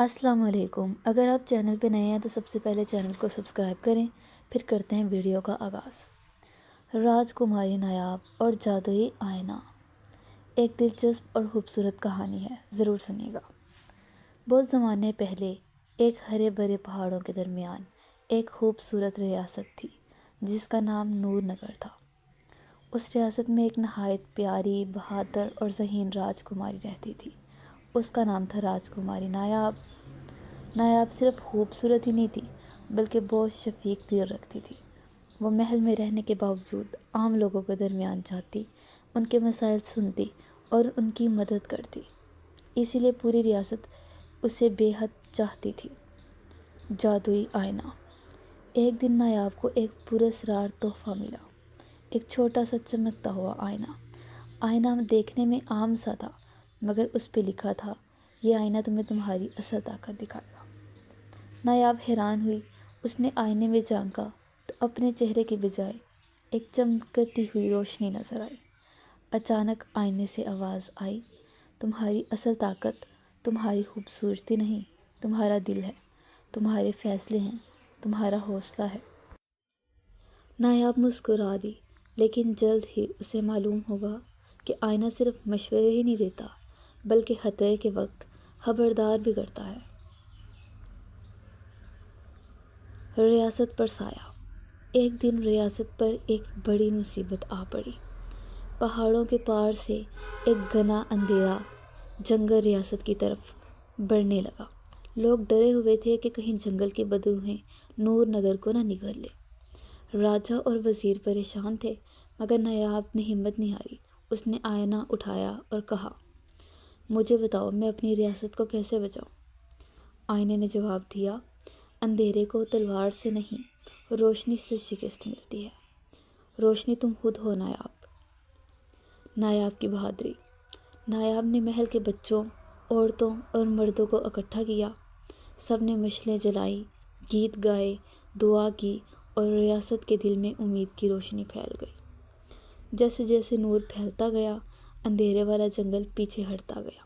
السلام علیکم۔ اگر آپ چینل پہ نئے ہیں تو سب سے پہلے چینل کو سبسکرائب کریں، پھر کرتے ہیں ویڈیو کا آغاز۔ راجکماری نایاب اور جادوئی آئینہ ایک دلچسپ اور خوبصورت کہانی ہے، ضرور سنیے گا۔ بہت زمانے پہلے ایک ہرے بھرے پہاڑوں کے درمیان ایک خوبصورت ریاست تھی جس کا نام نور نگر تھا۔ اس ریاست میں ایک نہایت پیاری، بہادر اور ذہین راجکماری رہتی تھی۔ اس کا نام تھا راجکماری نایاب۔ نایاب صرف خوبصورت ہی نہیں تھی بلکہ بہت شفیق دل رکھتی تھی۔ وہ محل میں رہنے کے باوجود عام لوگوں کے درمیان جاتی، ان کے مسائل سنتی اور ان کی مدد کرتی، اسی لیے پوری ریاست اسے بے حد چاہتی تھی۔ جادوئی آئینہ۔ ایک دن نایاب کو ایک پراسرار تحفہ ملا، ایک چھوٹا سا چمکتا ہوا آئینہ۔ آئینہ دیکھنے میں عام سا تھا مگر اس پہ لکھا تھا، یہ آئینہ تمہیں تمہاری اصل طاقت دکھائے گا۔ نایاب حیران ہوئی۔ اس نے آئینے میں جھانکا تو اپنے چہرے کے بجائے ایک چمکتی ہوئی روشنی نظر آئی۔ اچانک آئینے سے آواز آئی، تمہاری اصل طاقت تمہاری خوبصورتی نہیں، تمہارا دل ہے، تمہارے فیصلے ہیں، تمہارا حوصلہ ہے۔ نایاب مسکرا دی، لیکن جلد ہی اسے معلوم ہوگا کہ آئینہ صرف مشورے ہی نہیں دیتا بلکہ خطرے کے وقت خبردار بھی کرتا ہے۔ ریاست پر سایہ۔ ایک دن ریاست پر ایک بڑی مصیبت آ پڑی۔ پہاڑوں کے پار سے ایک گھنا اندھیرا جنگل ریاست کی طرف بڑھنے لگا۔ لوگ ڈرے ہوئے تھے کہ کہیں جنگل کے بدروہیں نور نگر کو نہ نگل لیں۔ راجہ اور وزیر پریشان تھے مگر نایاب نے ہمت نہیں ہاری۔ اس نے آئینہ اٹھایا اور کہا، مجھے بتاؤ میں اپنی ریاست کو کیسے بچاؤں؟ آئینے نے جواب دیا، اندھیرے کو تلوار سے نہیں روشنی سے شکست ملتی ہے۔ روشنی تم خود ہو نایاب۔ نایاب کی بہادری۔ نایاب نے محل کے بچوں، عورتوں اور مردوں کو اکٹھا کیا۔ سب نے مشعلیں جلائیں، گیت گائے، دعا کی اور ریاست کے دل میں امید کی روشنی پھیل گئی۔ جیسے جیسے نور پھیلتا گیا، اندھیرے والا جنگل پیچھے ہٹتا گیا،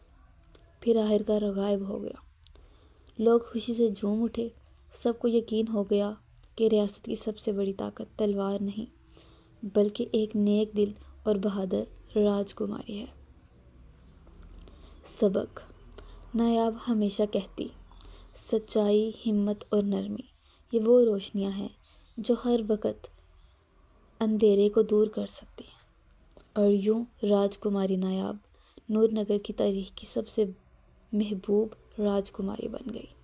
پھر آخرکار غائب ہو گیا۔ لوگ خوشی سے جھوم اٹھے۔ سب کو یقین ہو گیا کہ ریاست کی سب سے بڑی طاقت تلوار نہیں بلکہ ایک نیک دل اور بہادر راجکماری ہے۔ سبق۔ نایاب ہمیشہ کہتی، سچائی، ہمت اور نرمی یہ وہ روشنیاں ہیں جو ہر وقت اندھیرے کو دور کر سکتی ہیں۔ اور یوں راجکماری نایاب نور نگر کی تاریخ کی سب سے محبوب راجکماری بن گئی۔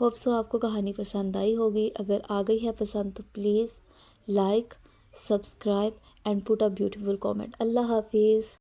ہوپ سو آپ کو کہانی پسند آئی ہوگی۔ اگر آ گئی ہے پسند تو please like, subscribe and put a beautiful comment. اللہ حافظ۔